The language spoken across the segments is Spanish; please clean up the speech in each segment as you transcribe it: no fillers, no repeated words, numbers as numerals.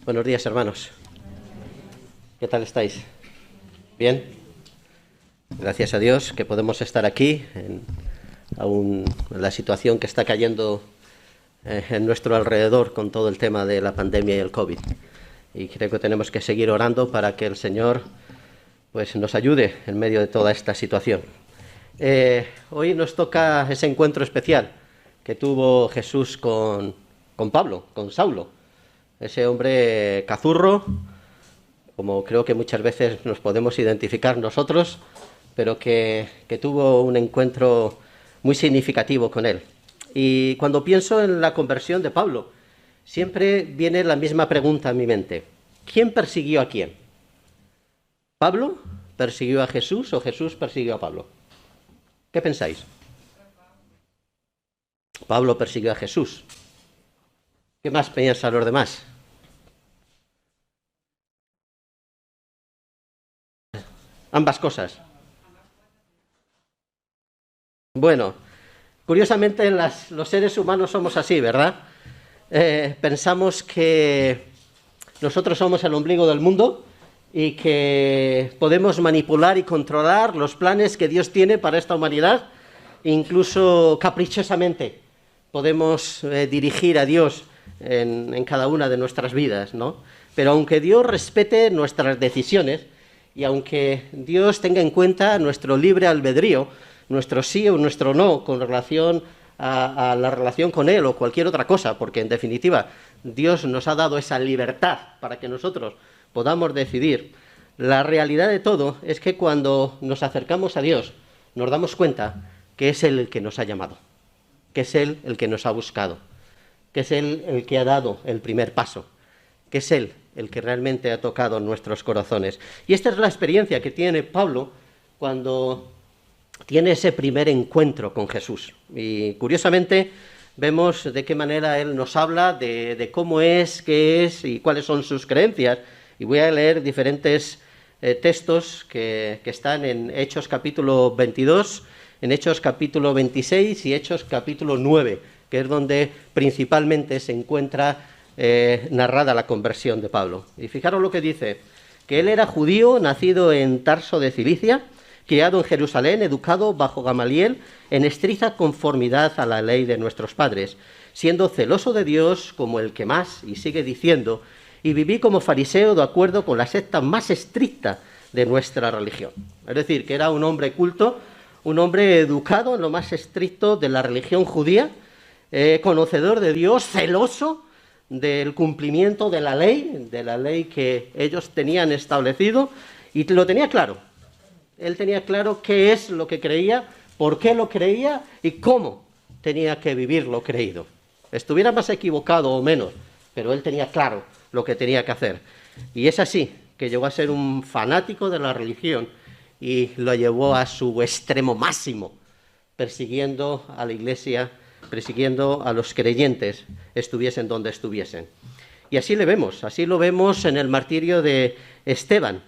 Buenos días, hermanos. ¿Qué tal estáis? ¿Bien? Gracias a Dios que podemos estar aquí, aún en la situación que está cayendo en nuestro alrededor con todo el tema de la pandemia y el COVID. Y creo que tenemos que seguir orando para que el Señor pues, nos ayude en medio de toda esta situación. Hoy nos toca ese encuentro especial que tuvo Jesús con Pablo, con Saulo. Ese hombre cazurro, como creo que muchas veces nos podemos identificar nosotros, pero que tuvo un encuentro muy significativo con él. Y cuando pienso en la conversión de Pablo, siempre viene la misma pregunta a mi mente. ¿Quién persiguió a quién? ¿Pablo persiguió a Jesús o Jesús persiguió a Pablo? ¿Qué pensáis? Pablo persiguió a Jesús. ¿Qué más piensan los demás? Ambas cosas. Bueno, curiosamente los seres humanos somos así, ¿verdad? Pensamos que nosotros somos el ombligo del mundo y que podemos manipular y controlar los planes que Dios tiene para esta humanidad, incluso caprichosamente podemos dirigir a Dios en cada una de nuestras vidas, ¿no? Pero aunque Dios respete nuestras decisiones y aunque Dios tenga en cuenta nuestro libre albedrío, nuestro sí o nuestro no con relación a la relación con Él o cualquier otra cosa, porque en definitiva Dios nos ha dado esa libertad para que nosotros podamos decidir, la realidad de todo es que cuando nos acercamos a Dios nos damos cuenta que es Él el que nos ha llamado, que es Él el que nos ha buscado, que es Él el que ha dado el primer paso, que es Él el que realmente ha tocado nuestros corazones. Y esta es la experiencia que tiene Pablo cuando tiene ese primer encuentro con Jesús. Y curiosamente vemos de qué manera él nos habla de cómo es, qué es y cuáles son sus creencias. Y voy a leer diferentes textos que están en Hechos capítulo 22, en Hechos capítulo 26 y Hechos capítulo 9, que es donde principalmente se encuentra narrada la conversión de Pablo. Y fijaros lo que dice, que él era judío, nacido en Tarso de Cilicia, criado en Jerusalén, educado bajo Gamaliel, en estricta conformidad a la ley de nuestros padres, siendo celoso de Dios como el que más, y sigue diciendo, y viví como fariseo de acuerdo con la secta más estricta de nuestra religión. Es decir, que era un hombre culto, un hombre educado en lo más estricto de la religión judía, conocedor de Dios, celoso del cumplimiento de la ley que ellos tenían establecido, y lo tenía claro. Él tenía claro qué es lo que creía, por qué lo creía y cómo tenía que vivir lo creído. Estuviera más equivocado o menos, pero él tenía claro lo que tenía que hacer. Y es así que llegó a ser un fanático de la religión y lo llevó a su extremo máximo, persiguiendo a la iglesia, persiguiendo a los creyentes, estuviesen donde estuviesen. Y así lo vemos en el martirio de Esteban.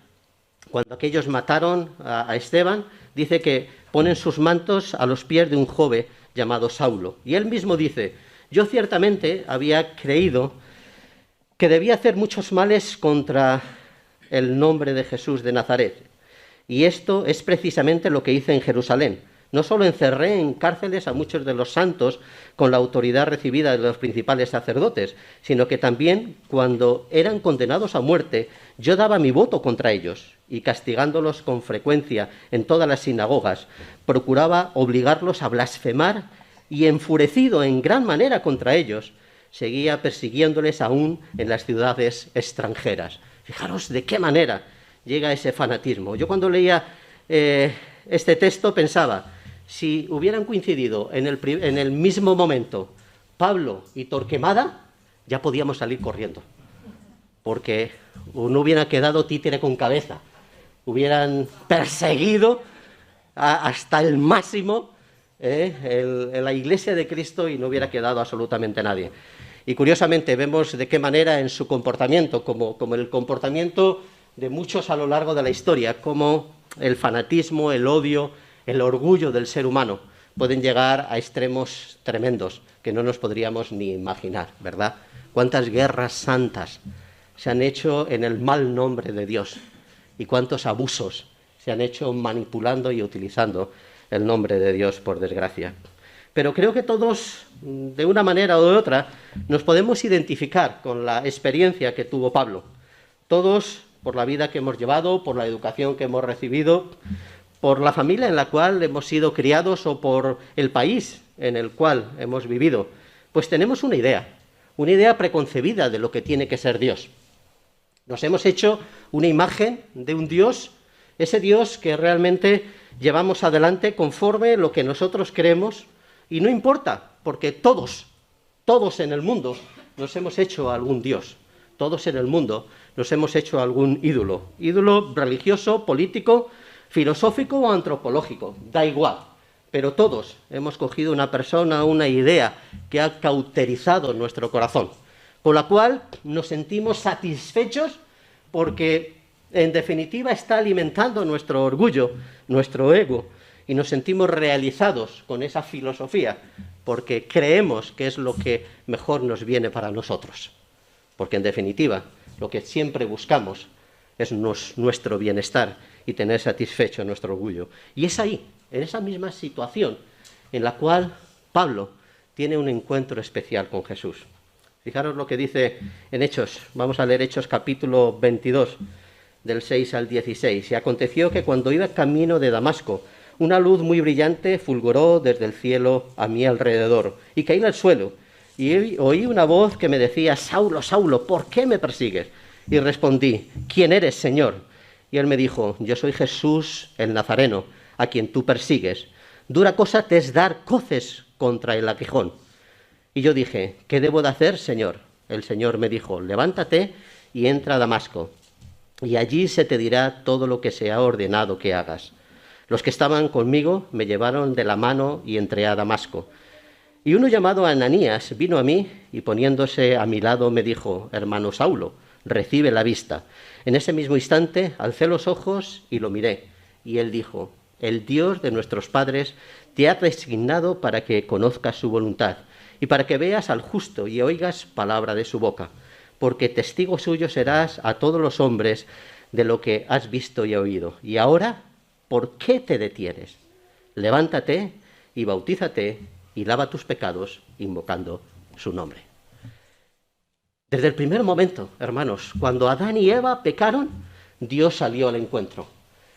Cuando aquellos mataron a Esteban, dice que ponen sus mantos a los pies de un joven llamado Saulo. Y él mismo dice, yo ciertamente había creído que debía hacer muchos males contra el nombre de Jesús de Nazaret. Y esto es precisamente lo que hice en Jerusalén. No solo encerré en cárceles a muchos de los santos con la autoridad recibida de los principales sacerdotes, sino que también cuando eran condenados a muerte, yo daba mi voto contra ellos y castigándolos con frecuencia en todas las sinagogas, procuraba obligarlos a blasfemar y enfurecido en gran manera contra ellos, seguía persiguiéndoles aún en las ciudades extranjeras. Fijaros de qué manera llega ese fanatismo. Yo cuando leía este texto pensaba, si hubieran coincidido en el mismo momento Pablo y Torquemada, ya podíamos salir corriendo, porque no hubiera quedado títere con cabeza, hubieran perseguido hasta el máximo la Iglesia de Cristo y no hubiera quedado absolutamente nadie. Y curiosamente vemos de qué manera en su comportamiento, como el comportamiento de muchos a lo largo de la historia, como el fanatismo, el odio, el orgullo del ser humano pueden llegar a extremos tremendos que no nos podríamos ni imaginar, ¿verdad? Cuántas guerras santas se han hecho en el mal nombre de Dios y cuántos abusos se han hecho manipulando y utilizando el nombre de Dios, por desgracia. Pero creo que todos, de una manera o de otra, nos podemos identificar con la experiencia que tuvo Pablo. Todos, por la vida que hemos llevado, por la educación que hemos recibido, por la familia en la cual hemos sido criados o por el país en el cual hemos vivido, pues tenemos una idea preconcebida de lo que tiene que ser Dios. Nos hemos hecho una imagen de un Dios, ese Dios que realmente llevamos adelante conforme lo que nosotros creemos, y no importa, porque todos en el mundo nos hemos hecho algún Dios, todos en el mundo nos hemos hecho algún ídolo religioso, político, filosófico o antropológico, da igual, pero todos hemos cogido una persona, una idea que ha cauterizado nuestro corazón, con la cual nos sentimos satisfechos porque, en definitiva, está alimentando nuestro orgullo, nuestro ego, y nos sentimos realizados con esa filosofía porque creemos que es lo que mejor nos viene para nosotros. Porque, en definitiva, lo que siempre buscamos es nuestro bienestar y tener satisfecho nuestro orgullo. Y es ahí, en esa misma situación, en la cual Pablo tiene un encuentro especial con Jesús. Fijaros lo que dice en Hechos. Vamos a leer Hechos capítulo 22, del 6 al 16. Y aconteció que cuando iba camino de Damasco, una luz muy brillante fulguró desde el cielo a mi alrededor, y caí al suelo, y oí una voz que me decía: Saulo, Saulo, ¿por qué me persigues? Y respondí: ¿quién eres, Señor? Y él me dijo: yo soy Jesús el Nazareno, a quien tú persigues. Dura cosa te es dar coces contra el aguijón. Y yo dije: ¿qué debo de hacer, Señor? El Señor me dijo: levántate y entra a Damasco, y allí se te dirá todo lo que se ha ordenado que hagas. Los que estaban conmigo me llevaron de la mano y entré a Damasco. Y uno llamado Ananías vino a mí y poniéndose a mi lado me dijo: hermano Saulo, recibe la vista. En ese mismo instante alcé los ojos y lo miré. Y él dijo: el Dios de nuestros padres te ha designado para que conozcas su voluntad y para que veas al justo y oigas palabra de su boca, porque testigo suyo serás a todos los hombres de lo que has visto y oído. Y ahora, ¿por qué te detienes? Levántate y bautízate y lava tus pecados invocando su nombre. Desde el primer momento, hermanos, cuando Adán y Eva pecaron, Dios salió al encuentro.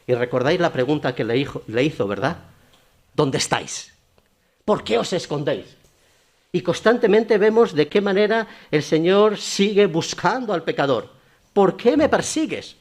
Y recordáis la pregunta que le hizo, ¿verdad? ¿Dónde estáis? ¿Por qué os escondéis? Y constantemente vemos de qué manera el Señor sigue buscando al pecador. ¿Por qué me persigues?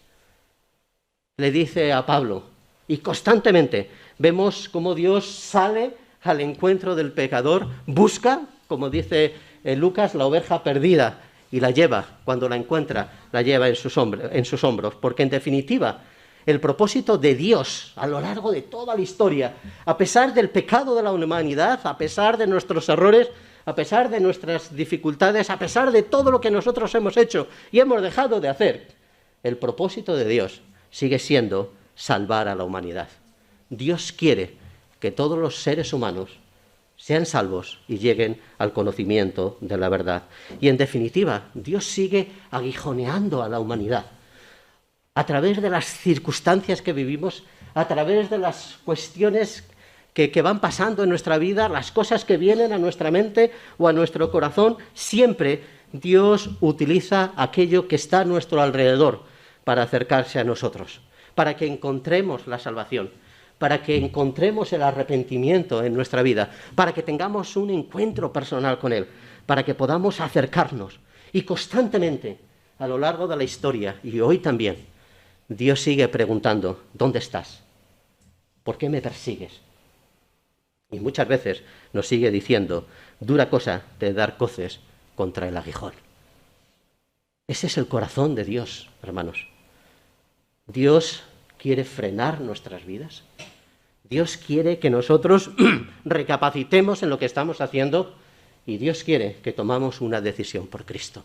Le dice a Pablo. Y constantemente vemos cómo Dios sale al encuentro del pecador, busca, como dice Lucas, la oveja perdida, y la lleva, cuando la encuentra, la lleva en sus hombros, porque en definitiva, el propósito de Dios a lo largo de toda la historia, a pesar del pecado de la humanidad, a pesar de nuestros errores, a pesar de nuestras dificultades, a pesar de todo lo que nosotros hemos hecho y hemos dejado de hacer, el propósito de Dios sigue siendo salvar a la humanidad. Dios quiere que todos los seres humanos sean salvos y lleguen al conocimiento de la verdad. Y en definitiva, Dios sigue aguijoneando a la humanidad. A través de las circunstancias que vivimos, a través de las cuestiones que van pasando en nuestra vida, las cosas que vienen a nuestra mente o a nuestro corazón, siempre Dios utiliza aquello que está a nuestro alrededor para acercarse a nosotros, para que encontremos la salvación, para que encontremos el arrepentimiento en nuestra vida, para que tengamos un encuentro personal con Él, para que podamos acercarnos. Y constantemente, a lo largo de la historia, y hoy también, Dios sigue preguntando: ¿dónde estás? ¿Por qué me persigues? Y muchas veces nos sigue diciendo: dura cosa de dar coces contra el aguijón. Ese es el corazón de Dios, hermanos. Dios quiere frenar nuestras vidas. Dios quiere que nosotros recapacitemos en lo que estamos haciendo, y Dios quiere que tomamos una decisión por Cristo.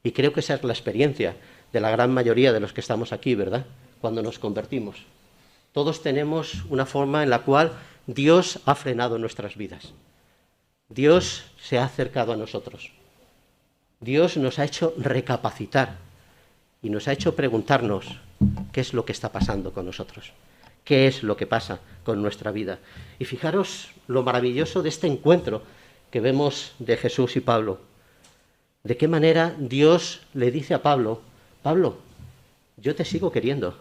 Y creo que esa es la experiencia de la gran mayoría de los que estamos aquí, ¿verdad? Cuando nos convertimos. Todos tenemos una forma en la cual Dios ha frenado nuestras vidas. Dios se ha acercado a nosotros. Dios nos ha hecho recapacitar y nos ha hecho preguntarnos qué es lo que está pasando con nosotros, qué es lo que pasa con nuestra vida. Y fijaros lo maravilloso de este encuentro que vemos de Jesús y Pablo. De qué manera Dios le dice a Pablo: Pablo, yo te sigo queriendo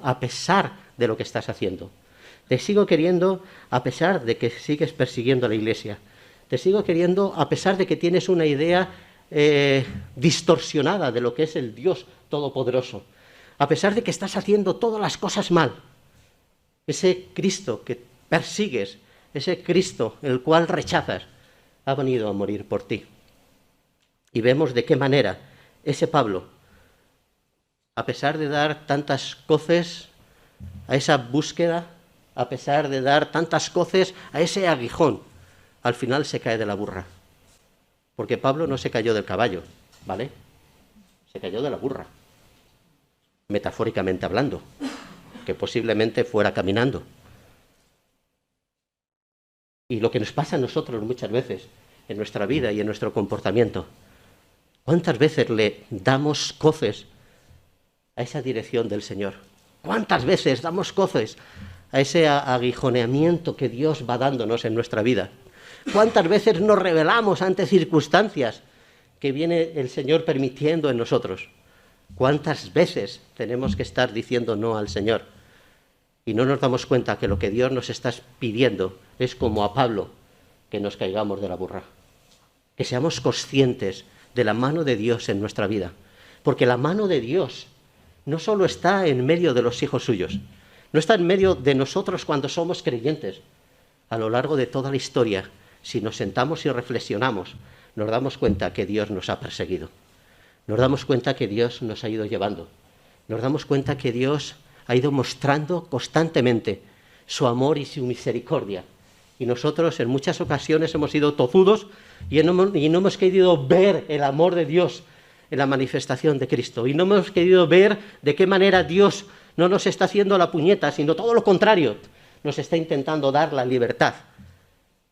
a pesar de lo que estás haciendo. Te sigo queriendo a pesar de que sigues persiguiendo a la iglesia. Te sigo queriendo a pesar de que tienes una idea distorsionada de lo que es el Dios Todopoderoso. A pesar de que estás haciendo todas las cosas mal. Ese Cristo que persigues, ese Cristo el cual rechazas, ha venido a morir por ti. Y vemos de qué manera ese Pablo, a pesar de dar tantas coces a esa búsqueda, a pesar de dar tantas coces a ese aguijón, al final se cae de la burra. Porque Pablo no se cayó del caballo, ¿vale? Se cayó de la burra, metafóricamente hablando, que posiblemente fuera caminando. Y lo que nos pasa a nosotros muchas veces en nuestra vida y en nuestro comportamiento, ¿cuántas veces le damos coces a esa dirección del Señor? ¿Cuántas veces damos coces a ese aguijoneamiento que Dios va dándonos en nuestra vida? ¿Cuántas veces nos rebelamos ante circunstancias que viene el Señor permitiendo en nosotros? ¿Cuántas veces tenemos que estar diciendo no al Señor? Y no nos damos cuenta que lo que Dios nos está pidiendo es, como a Pablo, que nos caigamos de la burra. Que seamos conscientes de la mano de Dios en nuestra vida. Porque la mano de Dios no solo está en medio de los hijos suyos, no está en medio de nosotros cuando somos creyentes. A lo largo de toda la historia, si nos sentamos y reflexionamos, nos damos cuenta que Dios nos ha perseguido. Nos damos cuenta que Dios nos ha ido llevando. Nos damos cuenta que Dios ha ido mostrando constantemente su amor y su misericordia. Y nosotros en muchas ocasiones hemos sido tozudos y no hemos querido ver el amor de Dios en la manifestación de Cristo. Y no hemos querido ver de qué manera Dios no nos está haciendo la puñeta, sino todo lo contrario. Nos está intentando dar la libertad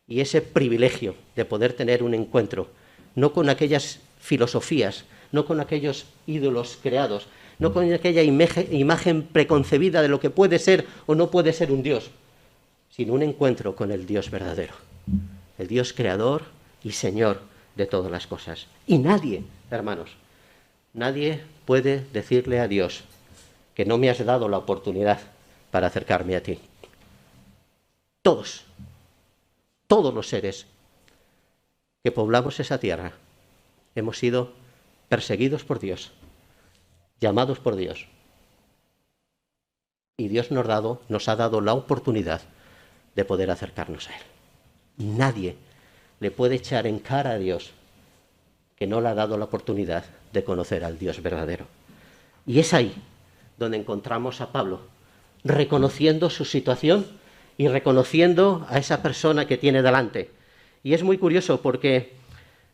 y ese privilegio de poder tener un encuentro, no con aquellas filosofías, no con aquellos ídolos creados, no con aquella imagen preconcebida de lo que puede ser o no puede ser un Dios, sino un encuentro con el Dios verdadero, el Dios creador y Señor de todas las cosas. Y nadie, hermanos, nadie puede decirle a Dios que no me has dado la oportunidad para acercarme a ti. Todos los seres que poblamos esa tierra hemos sido perseguidos por Dios, llamados por Dios. Y Dios nos ha dado la oportunidad de poder acercarnos a Él. Nadie le puede echar en cara a Dios que no le ha dado la oportunidad de conocer al Dios verdadero. Y es ahí donde encontramos a Pablo, reconociendo su situación y reconociendo a esa persona que tiene delante. Y es muy curioso porque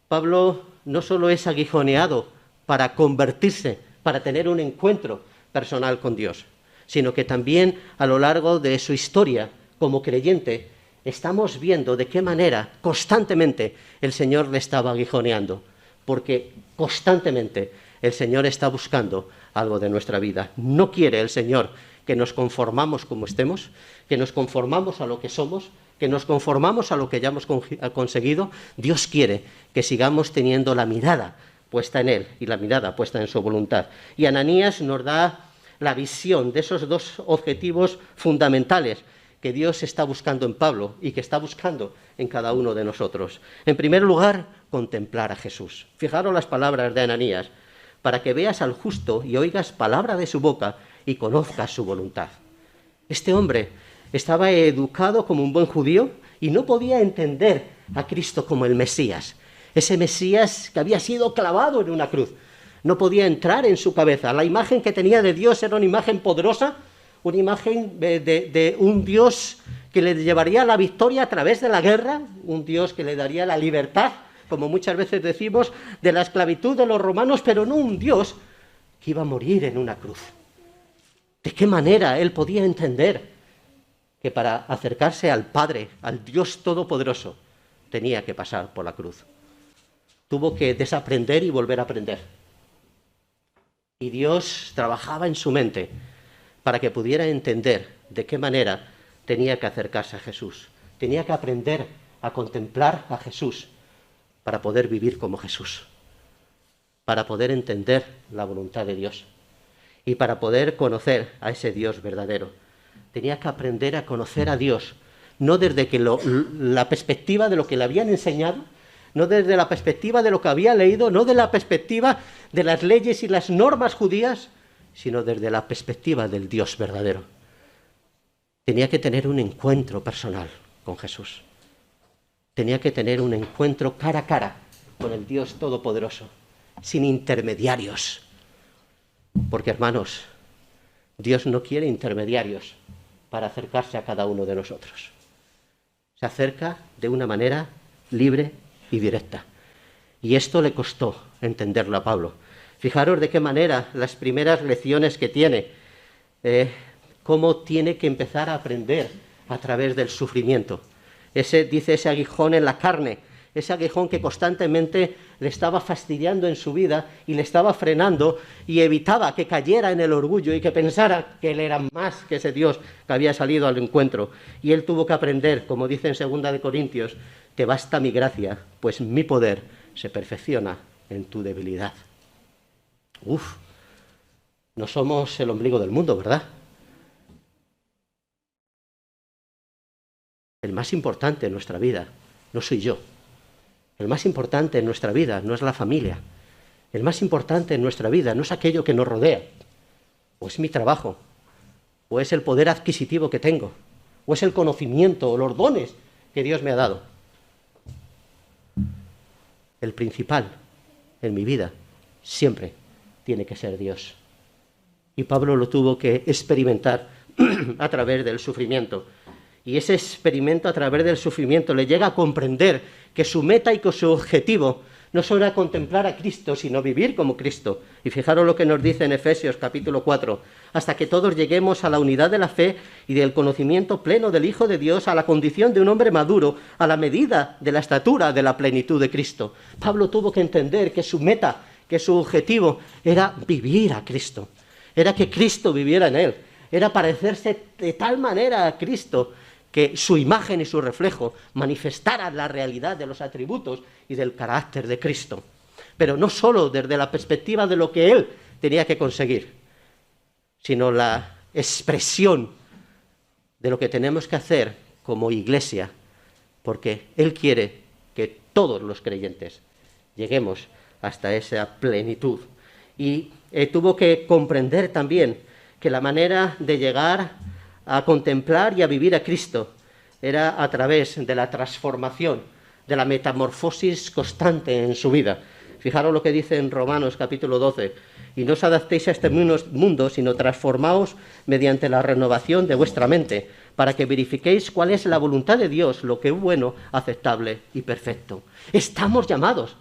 Pablo no solo es aguijoneado para convertirse, para tener un encuentro personal con Dios, sino que también a lo largo de su historia como creyente estamos viendo de qué manera constantemente el Señor le estaba aguijoneando, porque constantemente el Señor está buscando algo de nuestra vida. No quiere el Señor que nos conformamos como estemos, que nos conformamos a lo que somos, que nos conformamos a lo que ya hemos conseguido. Dios quiere que sigamos teniendo la mirada puesta en Él y la mirada puesta en su voluntad. Y Ananías nos da la visión de esos dos objetivos fundamentales que Dios está buscando en Pablo y que está buscando en cada uno de nosotros. En primer lugar, contemplar a Jesús. Fijaros las palabras de Ananías: para que veas al justo y oigas palabra de su boca y conozcas su voluntad. Este hombre estaba educado como un buen judío y no podía entender a Cristo como el Mesías, ese Mesías que había sido clavado en una cruz. No podía entrar en su cabeza. La imagen que tenía de Dios era una imagen poderosa, una imagen de un Dios que le llevaría a la victoria a través de la guerra, un Dios que le daría la libertad, como muchas veces decimos, de la esclavitud de los romanos, pero no un Dios que iba a morir en una cruz. ¿De qué manera él podía entender que para acercarse al Padre, al Dios Todopoderoso, tenía que pasar por la cruz? Tuvo que desaprender y volver a aprender. Y Dios trabajaba en su mente para que pudiera entender de qué manera tenía que acercarse a Jesús. Tenía que aprender a contemplar a Jesús para poder vivir como Jesús, para poder entender la voluntad de Dios y para poder conocer a ese Dios verdadero. Tenía que aprender a conocer a Dios, no desde la perspectiva de lo que le habían enseñado, no desde la perspectiva de lo que había leído, no de la perspectiva de las leyes y las normas judías, sino desde la perspectiva del Dios verdadero. Tenía que tener un encuentro personal con Jesús. Tenía que tener un encuentro cara a cara con el Dios Todopoderoso, sin intermediarios. Porque, hermanos, Dios no quiere intermediarios para acercarse a cada uno de nosotros. Se acerca de una manera libre y directa. Y esto le costó entenderlo a Pablo. Fijaros de qué manera las primeras lecciones que tiene, cómo tiene que empezar a aprender a través del sufrimiento. Dice ese aguijón en la carne, ese aguijón que constantemente le estaba fastidiando en su vida y le estaba frenando y evitaba que cayera en el orgullo y que pensara que él era más que ese Dios que había salido al encuentro. Y él tuvo que aprender, como dice en 2 Corintios, te basta mi gracia, pues mi poder se perfecciona en tu debilidad. No somos el ombligo del mundo, ¿verdad? El más importante en nuestra vida no soy yo. El más importante en nuestra vida no es la familia. El más importante en nuestra vida no es aquello que nos rodea. O es mi trabajo, o es el poder adquisitivo que tengo, o es el conocimiento, o los dones que Dios me ha dado. El principal en mi vida siempre tiene que ser Dios. Y Pablo lo tuvo que experimentar a través del sufrimiento. Y ese experimento a través del sufrimiento le llega a comprender que su meta y que su objetivo no solo era contemplar a Cristo, sino vivir como Cristo. Y fijaros lo que nos dice en Efesios capítulo 4, hasta que todos lleguemos a la unidad de la fe y del conocimiento pleno del Hijo de Dios, a la condición de un hombre maduro, a la medida de la estatura de la plenitud de Cristo. Pablo tuvo que entender que su meta, que su objetivo era vivir a Cristo, era que Cristo viviera en él, era parecerse de tal manera a Cristo que su imagen y su reflejo manifestaran la realidad de los atributos y del carácter de Cristo. Pero no solo desde la perspectiva de lo que él tenía que conseguir, sino la expresión de lo que tenemos que hacer como iglesia, porque él quiere que todos los creyentes lleguemos hasta esa plenitud. Y tuvo que comprender también que la manera de llegar a contemplar y a vivir a Cristo era a través de la transformación, de la metamorfosis constante en su vida. Fijaros lo que dice en Romanos capítulo 12, y no os adaptéis a este mundo, sino transformaos mediante la renovación de vuestra mente, para que verifiquéis cuál es la voluntad de Dios, lo que es bueno, aceptable y perfecto. Estamos llamados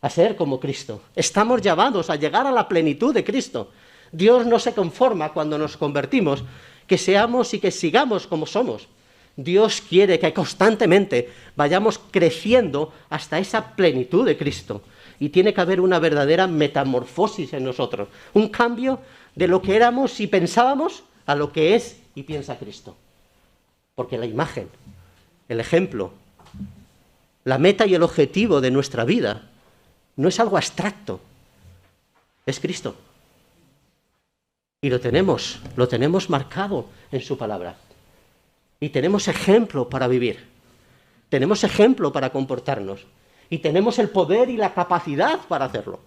a ser como Cristo, estamos llamados a llegar a la plenitud de Cristo. Dios no se conforma cuando nos convertimos, que seamos y que sigamos como somos. Dios quiere que constantemente vayamos creciendo hasta esa plenitud de Cristo. Y tiene que haber una verdadera metamorfosis en nosotros. Un cambio de lo que éramos y pensábamos a lo que es y piensa Cristo. Porque la imagen, el ejemplo, la meta y el objetivo de nuestra vida no es algo abstracto. Es Cristo. Y lo tenemos marcado en su palabra. Y tenemos ejemplo para vivir. Tenemos ejemplo para comportarnos. Y tenemos el poder y la capacidad para hacerlo.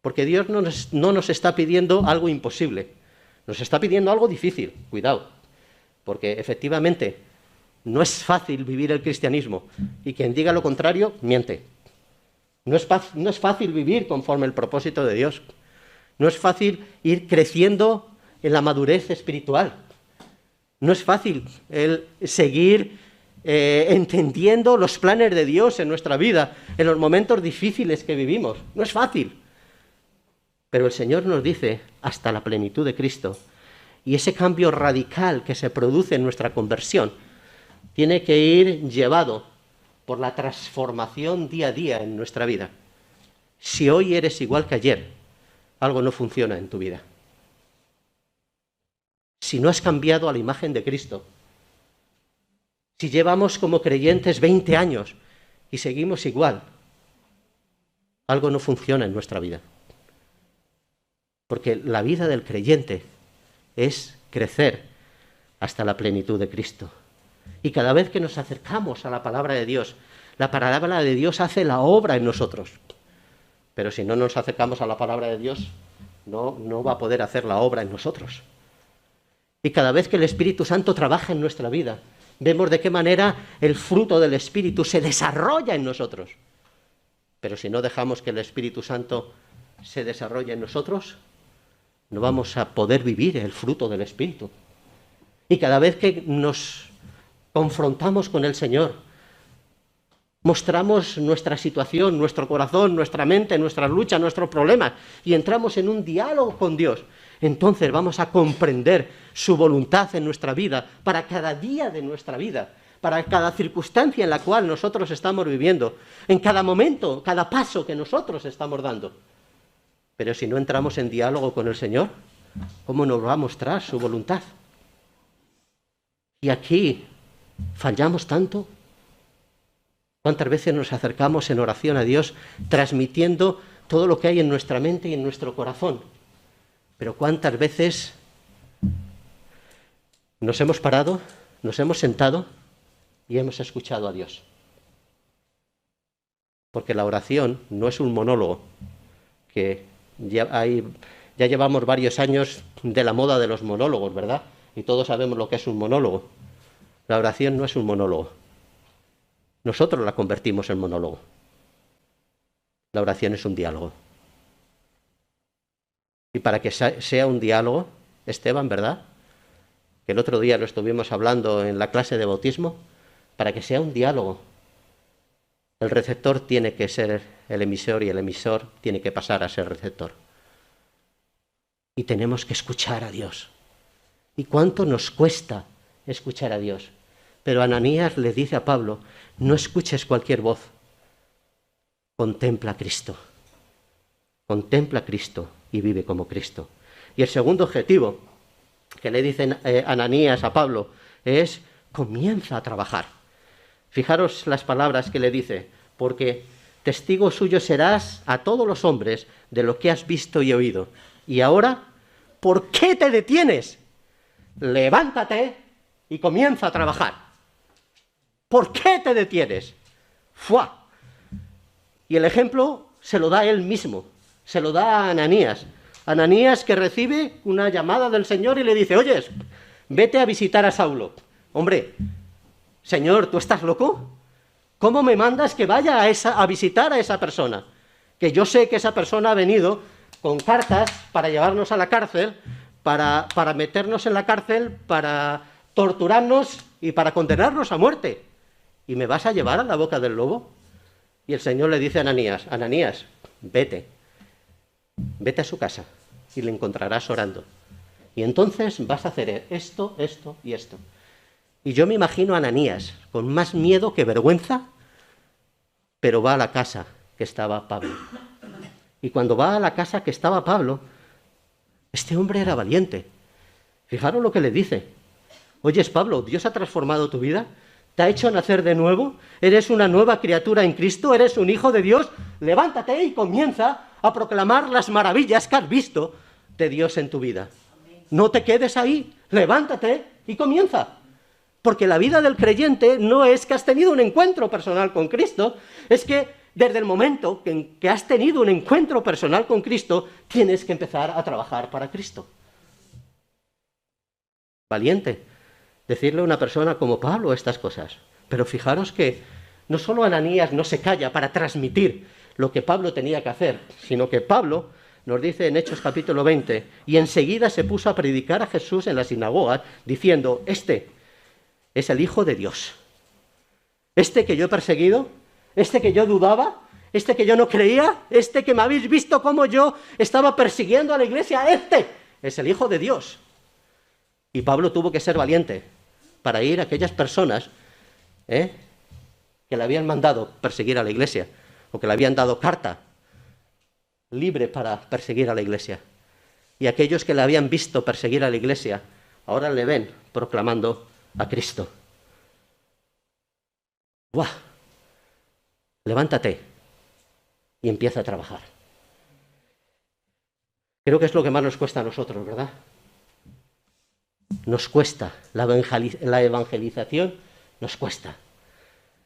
Porque Dios no nos está pidiendo algo imposible. Nos está pidiendo algo difícil. Cuidado. Porque efectivamente no es fácil vivir el cristianismo. Y quien diga lo contrario, miente. No es fácil vivir conforme el propósito de Dios. No es fácil ir creciendo en la madurez espiritual. No es fácil el seguir entendiendo los planes de Dios en nuestra vida, en los momentos difíciles que vivimos. No es fácil. Pero el Señor nos dice hasta la plenitud de Cristo. Y ese cambio radical que se produce en nuestra conversión tiene que ir llevado por la transformación día a día en nuestra vida. Si hoy eres igual que ayer, algo no funciona en tu vida. Si no has cambiado a la imagen de Cristo, si llevamos como creyentes 20 años y seguimos igual, algo no funciona en nuestra vida. Porque la vida del creyente es crecer hasta la plenitud de Cristo. Y cada vez que nos acercamos a la palabra de Dios, la palabra de Dios hace la obra en nosotros. Pero si no nos acercamos a la palabra de Dios, no va a poder hacer la obra en nosotros. Y cada vez que el Espíritu Santo trabaja en nuestra vida, vemos de qué manera el fruto del Espíritu se desarrolla en nosotros. Pero si no dejamos que el Espíritu Santo se desarrolle en nosotros, no vamos a poder vivir el fruto del Espíritu. Y cada vez que nos confrontamos con el Señor, mostramos nuestra situación, nuestro corazón, nuestra mente, nuestras luchas, nuestros problemas, y entramos en un diálogo con Dios, entonces vamos a comprender su voluntad en nuestra vida, para cada día de nuestra vida, para cada circunstancia en la cual nosotros estamos viviendo, en cada momento, cada paso que nosotros estamos dando. Pero si no entramos en diálogo con el Señor, ¿cómo nos va a mostrar su voluntad? Y aquí fallamos tanto. ¿Cuántas veces nos acercamos en oración a Dios transmitiendo todo lo que hay en nuestra mente y en nuestro corazón? Pero ¿cuántas veces nos hemos parado, nos hemos sentado y hemos escuchado a Dios? Porque la oración no es un monólogo, que ya llevamos varios años de la moda de los monólogos, ¿verdad? Y todos sabemos lo que es un monólogo. La oración no es un monólogo. Nosotros la convertimos en monólogo. La oración es un diálogo. Y para que sea un diálogo, Esteban, ¿verdad? Que el otro día lo estuvimos hablando en la clase de bautismo, para que sea un diálogo, el receptor tiene que ser el emisor y el emisor tiene que pasar a ser receptor. Y tenemos que escuchar a Dios. ¿Y cuánto nos cuesta escuchar a Dios? Pero Ananías le dice a Pablo, no escuches cualquier voz, contempla a Cristo. Contempla a Cristo y vive como Cristo. Y el segundo objetivo que le dicen Ananías a Pablo es, comienza a trabajar. Fijaros las palabras que le dice, porque testigo suyo serás a todos los hombres de lo que has visto y oído. Y ahora, ¿por qué te detienes? Levántate y comienza a trabajar. ¿Por qué te detienes? ¡Fua! Y el ejemplo se lo da él mismo, se lo da a Ananías. Ananías que recibe una llamada del Señor y le dice, oyes, vete a visitar a Saulo. Hombre, Señor, ¿tú estás loco? ¿Cómo me mandas que vaya a visitar a esa persona? Que yo sé que esa persona ha venido con cartas para llevarnos a la cárcel, para meternos en la cárcel, para torturarnos y para condenarnos a muerte. ¿Y me vas a llevar a la boca del lobo? Y el Señor le dice a Ananías, Ananías, vete a su casa y le encontrarás orando. Y entonces vas a hacer esto, esto y esto. Y yo me imagino a Ananías con más miedo que vergüenza, pero va a la casa que estaba Pablo. Y cuando va a la casa que estaba Pablo, este hombre era valiente. Fijaros lo que le dice. Oyes, Pablo, ¿Dios ha transformado tu vida? ¿Te ha hecho nacer de nuevo? ¿Eres una nueva criatura en Cristo? ¿Eres un hijo de Dios? Levántate y comienza a proclamar las maravillas que has visto de Dios en tu vida. No te quedes ahí, levántate y comienza. Porque la vida del creyente no es que has tenido un encuentro personal con Cristo, es que desde el momento en que has tenido un encuentro personal con Cristo, tienes que empezar a trabajar para Cristo. Valiente decirle a una persona como Pablo estas cosas. Pero fijaros que no solo Ananías no se calla para transmitir lo que Pablo tenía que hacer, sino que Pablo nos dice en Hechos capítulo 20, y enseguida se puso a predicar a Jesús en la sinagoga, diciendo, este es el Hijo de Dios. Este que yo he perseguido, este que yo dudaba, este que yo no creía, este que me habéis visto como yo estaba persiguiendo a la iglesia, este es el Hijo de Dios. Y Pablo tuvo que ser valiente para ir a aquellas personas que le habían mandado perseguir a la iglesia, o que le habían dado carta libre para perseguir a la Iglesia. Y aquellos que le habían visto perseguir a la Iglesia, ahora le ven proclamando a Cristo. ¡Buah! Levántate y empieza a trabajar. Creo que es lo que más nos cuesta a nosotros, ¿verdad? Nos cuesta. La evangelización nos cuesta.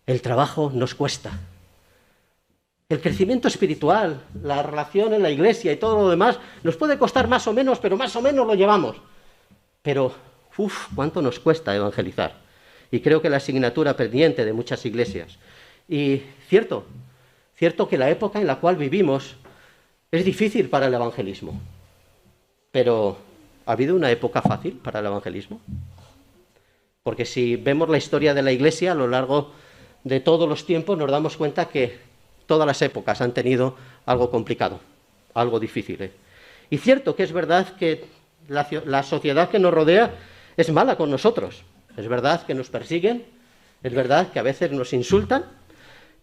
El trabajo nos cuesta. El crecimiento espiritual, la relación en la Iglesia y todo lo demás nos puede costar más o menos, pero más o menos lo llevamos. Pero, cuánto nos cuesta evangelizar. Y creo que la asignatura pendiente de muchas iglesias. Y cierto que la época en la cual vivimos es difícil para el evangelismo. Pero, ¿ha habido una época fácil para el evangelismo? Porque si vemos la historia de la Iglesia a lo largo de todos los tiempos, nos damos cuenta que todas las épocas han tenido algo complicado, algo difícil. Y cierto que es verdad que la sociedad que nos rodea es mala con nosotros. Es verdad que nos persiguen, es verdad que a veces nos insultan,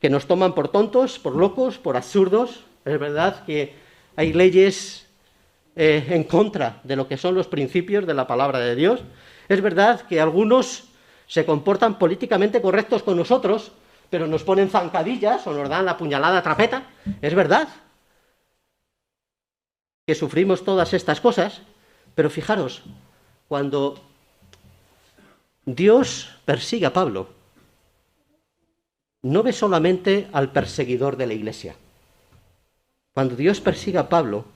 que nos toman por tontos, por locos, por absurdos. Es verdad que hay leyes en contra de lo que son los principios de la palabra de Dios. Es verdad que algunos se comportan políticamente correctos con nosotros, pero nos ponen zancadillas o nos dan la puñalada trapeta. Es verdad que sufrimos todas estas cosas, pero fijaros, cuando Dios persigue a Pablo, no ve solamente al perseguidor de la Iglesia. Cuando Dios persigue a Pablo,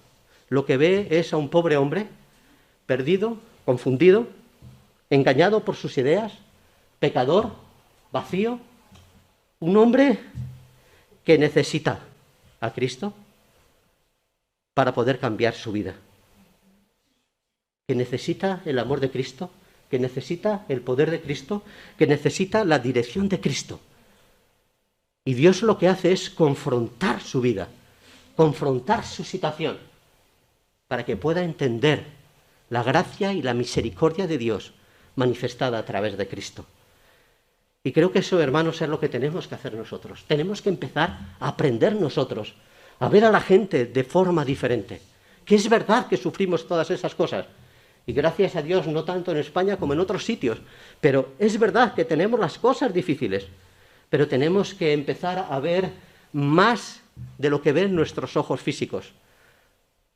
lo que ve es a un pobre hombre, perdido, confundido, engañado por sus ideas, pecador, vacío, un hombre que necesita a Cristo para poder cambiar su vida, que necesita el amor de Cristo, que necesita el poder de Cristo, que necesita la dirección de Cristo. Y Dios lo que hace es confrontar su vida, confrontar su situación, para que pueda entender la gracia y la misericordia de Dios manifestada a través de Cristo. Y creo que eso, hermanos, es lo que tenemos que hacer nosotros. Tenemos que empezar a aprender nosotros, a ver a la gente de forma diferente. Que es verdad que sufrimos todas esas cosas. Y gracias a Dios, no tanto en España como en otros sitios. Pero es verdad que tenemos las cosas difíciles. Pero tenemos que empezar a ver más de lo que ven nuestros ojos físicos.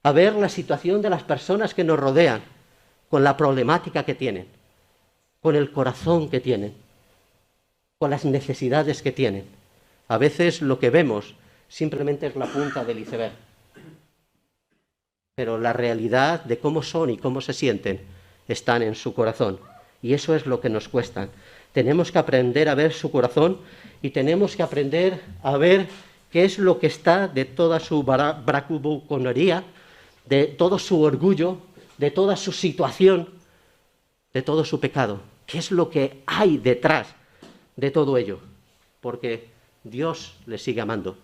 A ver la situación de las personas que nos rodean, con la problemática que tienen, con el corazón que tienen, con las necesidades que tienen. A veces lo que vemos simplemente es la punta del iceberg. Pero la realidad de cómo son y cómo se sienten están en su corazón. Y eso es lo que nos cuesta. Tenemos que aprender a ver su corazón y tenemos que aprender a ver qué es lo que está de toda su bravuconería, de todo su orgullo, de toda su situación, de todo su pecado. ¿Qué es lo que hay detrás de todo ello? Porque Dios le sigue amando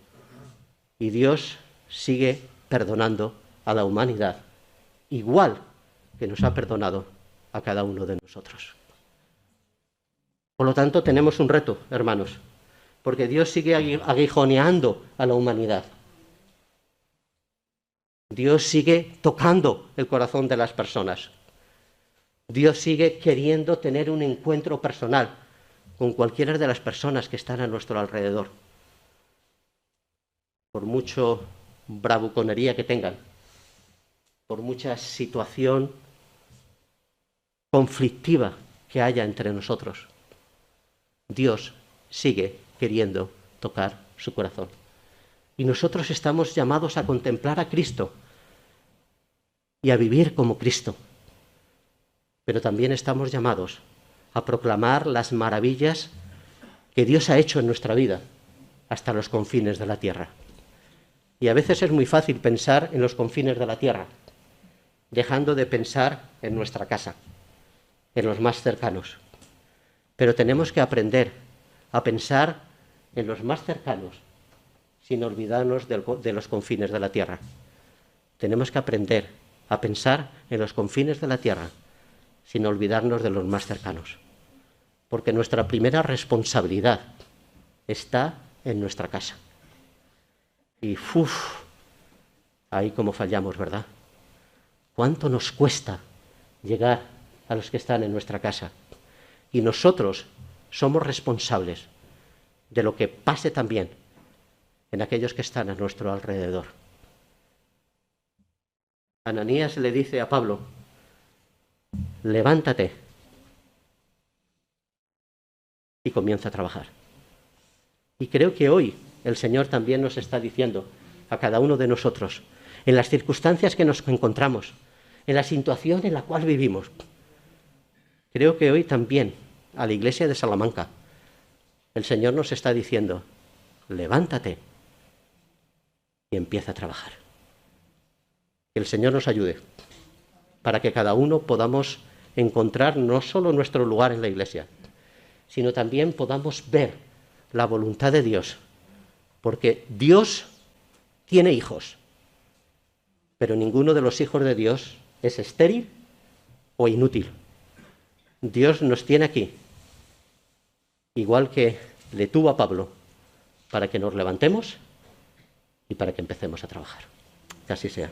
y Dios sigue perdonando a la humanidad, igual que nos ha perdonado a cada uno de nosotros. Por lo tanto, tenemos un reto, hermanos, porque Dios sigue aguijoneando a la humanidad. Dios sigue tocando el corazón de las personas. Dios sigue queriendo tener un encuentro personal con cualquiera de las personas que están a nuestro alrededor. Por mucho bravuconería que tengan, por mucha situación conflictiva que haya entre nosotros, Dios sigue queriendo tocar su corazón. Y nosotros estamos llamados a contemplar a Cristo y a vivir como Cristo. Pero también estamos llamados a proclamar las maravillas que Dios ha hecho en nuestra vida hasta los confines de la tierra. Y a veces es muy fácil pensar en los confines de la tierra, dejando de pensar en nuestra casa, en los más cercanos. Pero tenemos que aprender a pensar en los más cercanos, sin olvidarnos de los confines de la tierra. Tenemos que aprender a pensar en los confines de la tierra, sin olvidarnos de los más cercanos. Porque nuestra primera responsabilidad está en nuestra casa. Y Ahí como fallamos, ¿verdad? ¿Cuánto nos cuesta llegar a los que están en nuestra casa? Y nosotros somos responsables de lo que pase también en aquellos que están a nuestro alrededor. Ananías le dice a Pablo, levántate y comienza a trabajar. Y creo que hoy el Señor también nos está diciendo a cada uno de nosotros, en las circunstancias que nos encontramos, en la situación en la cual vivimos, creo que hoy también a la iglesia de Salamanca el Señor nos está diciendo, levántate y empieza a trabajar. Que el Señor nos ayude para que cada uno podamos encontrar no solo nuestro lugar en la iglesia, sino también podamos ver la voluntad de Dios, porque Dios tiene hijos, pero ninguno de los hijos de Dios es estéril o inútil. Dios nos tiene aquí, igual que le tuvo a Pablo, para que nos levantemos y para que empecemos a trabajar. Que así sea.